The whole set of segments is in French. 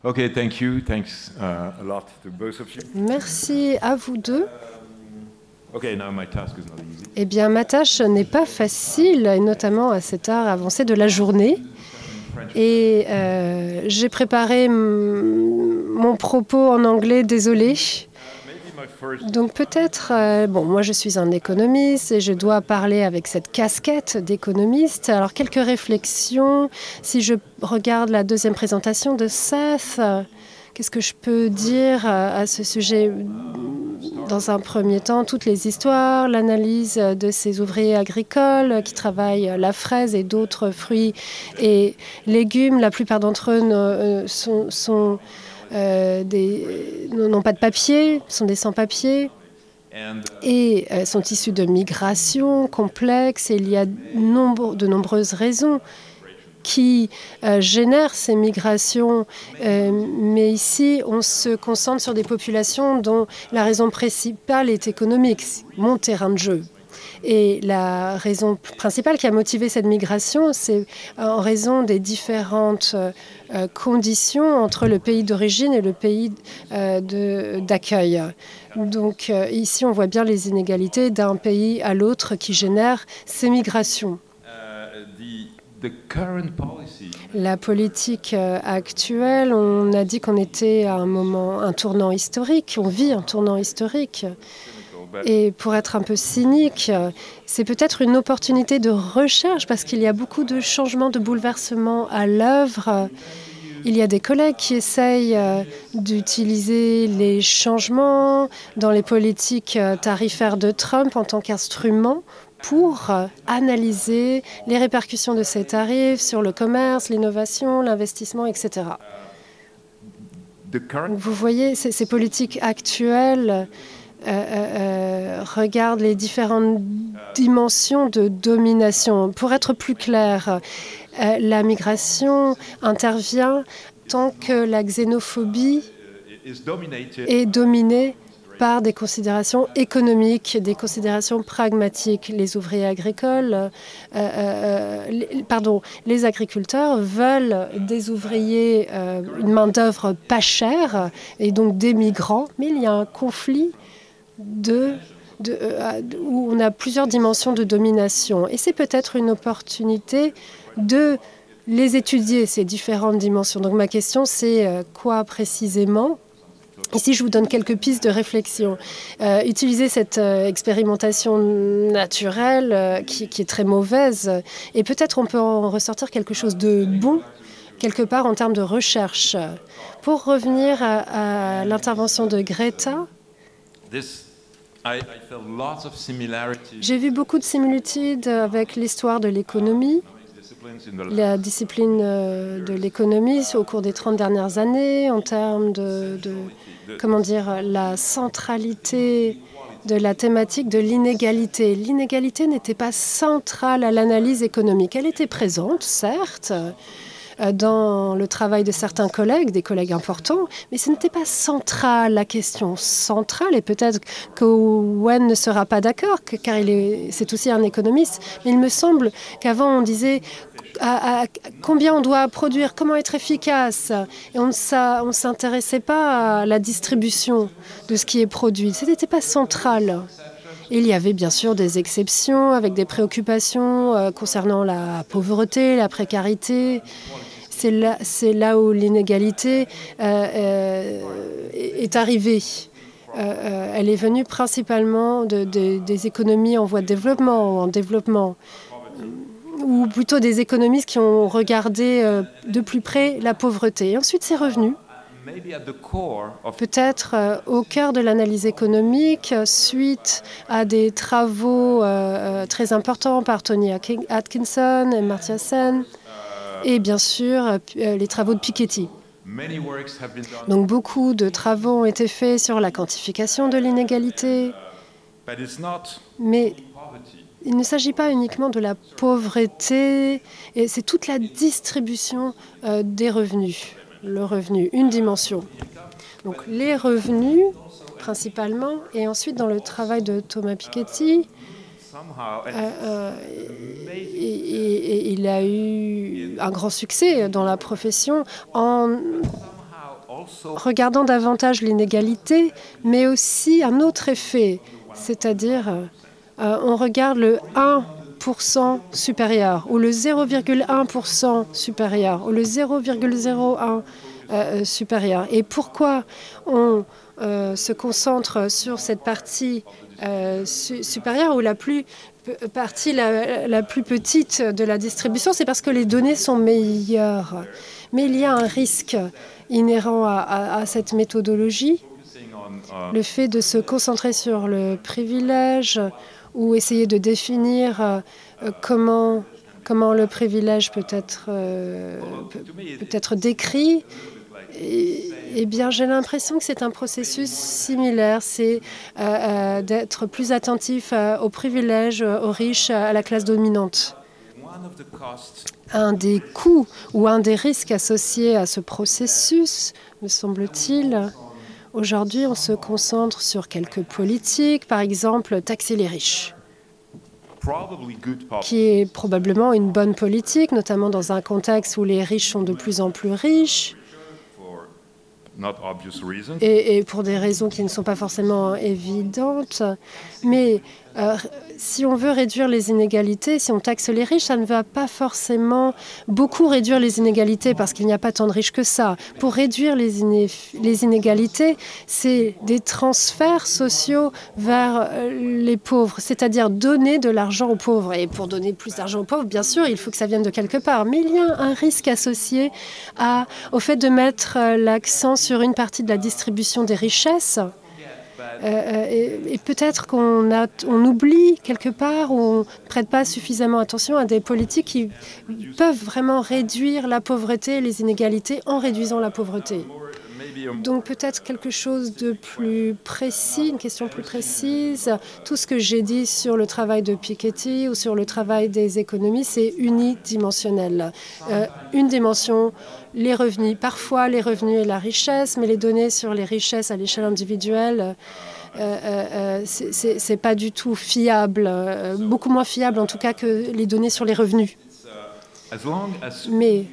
Okay, thank you. Thanks a lot to both of you. Merci à vous deux. Okay, now my task is not easy. Eh bien, ma tâche n'est pas facile, et notamment à cette heure avancée de la journée. Et j'ai préparé mon propos en anglais, désolé. Donc peut-être, bon, moi je suis un économiste et je dois parler avec cette casquette d'économiste. Alors quelques réflexions. Si je regarde la deuxième présentation de Seth, qu'est-ce que je peux dire à ce sujet? Dans un premier temps, toutes les histoires, l'analyse de ces ouvriers agricoles qui travaillent la fraise et d'autres fruits et légumes. La plupart d'entre eux n'ont pas de papier, sont des sans-papiers et sont issus de migrations complexes. Et il y a de nombreuses raisons qui génèrent ces migrations. Mais ici, on se concentre sur des populations dont la raison principale est économique, mon terrain de jeu. Et la raison principale qui a motivé cette migration, c'est en raison des différentes conditions entre le pays d'origine et le pays d'accueil. Donc ici, on voit bien les inégalités d'un pays à l'autre qui génèrent ces migrations. La politique actuelle, on a dit qu'on était à un tournant historique, on vit un tournant historique. Et pour être un peu cynique, c'est peut-être une opportunité de recherche parce qu'il y a beaucoup de changements, de bouleversements à l'œuvre. Il y a des collègues qui essayent d'utiliser les changements dans les politiques tarifaires de Trump en tant qu'instrument pour analyser les répercussions de ces tarifs sur le commerce, l'innovation, l'investissement, etc. Vous voyez, ces politiques actuelles regardent les différentes dimensions de domination. Pour être plus clair, la migration intervient tant que la xénophobie est dominée par des considérations économiques, des considérations pragmatiques. Les ouvriers agricoles, les agriculteurs veulent des ouvriers, une main-d'œuvre pas chère et donc des migrants, mais il y a un conflit où on a plusieurs dimensions de domination. Et c'est peut-être une opportunité de les étudier, ces différentes dimensions. Donc ma question, c'est quoi précisément? Ici, je vous donne quelques pistes de réflexion. Utiliser cette expérimentation naturelle qui est très mauvaise, et peut-être on peut en ressortir quelque chose de bon, quelque part en termes de recherche. Pour revenir à l'intervention de Greta, j'ai vu beaucoup de similitudes avec l'histoire de l'économie, la discipline de l'économie au cours des 30 dernières années, en termes comment dire, la centralité de la thématique de l'inégalité. L'inégalité n'était pas centrale à l'analyse économique. Elle était présente, certes, dans le travail de certains collègues, des collègues importants, mais ce n'était pas central. La question centrale, et peut-être que Wen ne sera pas d'accord, car c'est aussi un économiste, mais il me semble qu'avant on disait à combien on doit produire, comment être efficace, et on ne s'intéressait pas à la distribution de ce qui est produit. Ce n'était pas central. Il y avait bien sûr des exceptions avec des préoccupations concernant la pauvreté, la précarité. C'est là où l'inégalité est arrivée. Elle est venue principalement des économies en voie de développement ou en développement, ou plutôt des économistes qui ont regardé de plus près la pauvreté. Et ensuite, c'est revenu. Peut-être au cœur de l'analyse économique, suite à des travaux très importants par Tony Atkinson et Amartya Sen, et bien sûr les travaux de Piketty. Donc beaucoup de travaux ont été faits sur la quantification de l'inégalité, mais il ne s'agit pas uniquement de la pauvreté, et c'est toute la distribution des revenus. Le revenu, une dimension. Donc les revenus, principalement, et ensuite dans le travail de Thomas Piketty, il a eu un grand succès dans la profession en regardant davantage l'inégalité, mais aussi un autre effet, c'est-à-dire on regarde le 1% supérieur, ou le 0,1% supérieur, ou le 0,01 supérieur. Et pourquoi on se concentre sur cette partie supérieure ou la plus petite de la distribution? C'est parce que les données sont meilleures. Mais il y a un risque inhérent à cette méthodologie, le fait de se concentrer sur le privilège ou essayer de définir comment le privilège peut être décrit. Eh bien, j'ai l'impression que c'est un processus similaire. C'est d'être plus attentif aux privilèges, aux riches, à la classe dominante. Un des coûts ou un des risques associés à ce processus, me semble-t-il, aujourd'hui, on se concentre sur quelques politiques, par exemple, taxer les riches, qui est probablement une bonne politique, notamment dans un contexte où les riches sont de plus en plus riches, et pour des raisons qui ne sont pas forcément évidentes. Mais si on veut réduire les inégalités, si on taxe les riches, ça ne va pas forcément beaucoup réduire les inégalités parce qu'il n'y a pas tant de riches que ça. Pour réduire les inégalités, c'est des transferts sociaux vers les pauvres, c'est-à-dire donner de l'argent aux pauvres. Et pour donner plus d'argent aux pauvres, bien sûr, il faut que ça vienne de quelque part. Mais il y a un risque associé au fait de mettre l'accent sur une partie de la distribution des richesses. Et peut-être qu'on oublie quelque part ou on ne prête pas suffisamment attention à des politiques qui peuvent vraiment réduire la pauvreté et les inégalités en réduisant la pauvreté. Donc peut-être quelque chose de plus précis, une question plus précise. Tout ce que j'ai dit sur le travail de Piketty ou sur le travail des économies, c'est unidimensionnel. Une dimension, les revenus, parfois les revenus et la richesse, mais les données sur les richesses à l'échelle individuelle, c'est pas du tout fiable, beaucoup moins fiable en tout cas que les données sur les revenus. Mais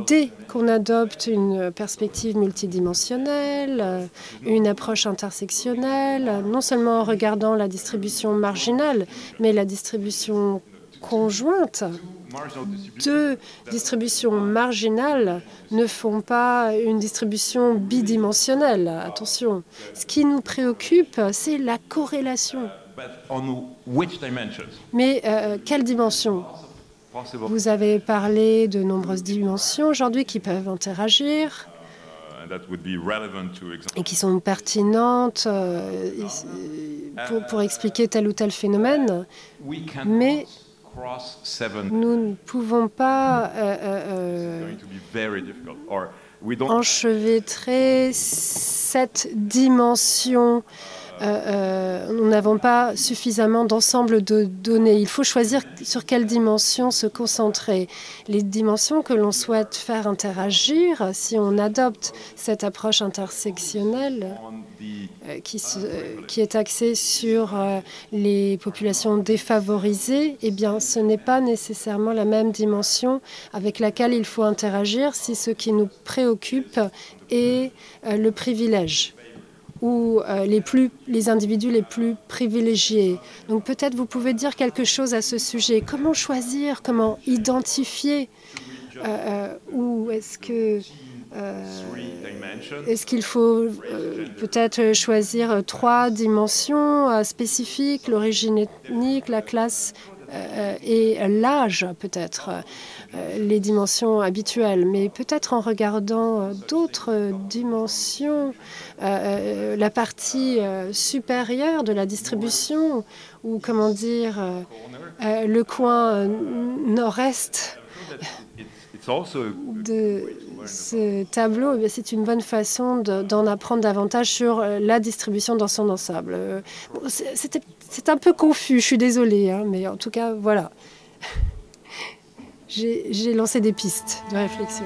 dès qu'on adopte une perspective multidimensionnelle, une approche intersectionnelle, non seulement en regardant la distribution marginale, mais la distribution conjointe, deux distributions marginales ne font pas une distribution bidimensionnelle. Attention, ce qui nous préoccupe, c'est la corrélation. Mais quelle dimension ? Vous avez parlé de nombreuses dimensions aujourd'hui qui peuvent interagir et qui sont pertinentes pour expliquer tel ou tel phénomène. Mais nous ne pouvons pas enchevêtrer cette dimension. Nous n'avons pas suffisamment d'ensemble de données. Il faut choisir sur quelle dimension se concentrer. Les dimensions que l'on souhaite faire interagir, si on adopte cette approche intersectionnelle qui est axée sur les populations défavorisées, eh bien, ce n'est pas nécessairement la même dimension avec laquelle il faut interagir si ce qui nous préoccupe est le privilège ou les individus les plus privilégiés. Donc peut-être vous pouvez dire quelque chose à ce sujet. Comment choisir, comment identifier ou est-ce qu'il faut peut-être choisir 3 dimensions spécifiques, l'origine ethnique, la classe et l'âge peut-être, les dimensions habituelles, mais peut-être en regardant d'autres dimensions, la partie supérieure de la distribution, ou comment dire, le coin nord-est de ce tableau. C'est une bonne façon d'en apprendre davantage sur la distribution dans son ensemble. C'est un peu confus, je suis désolée, hein, mais en tout cas, voilà. J'ai lancé des pistes de réflexion.